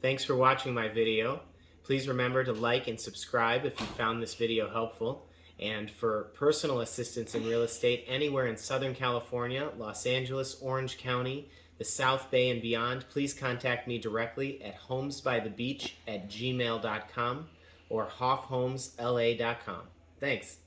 Thanks for watching my video. Please remember to like and subscribe if you found this video helpful. And for personal assistance in real estate anywhere in Southern California, Los Angeles, Orange County, the South Bay and beyond, please contact me directly at homesbythebeach@gmail.com or hoffhomesla.com. Thanks.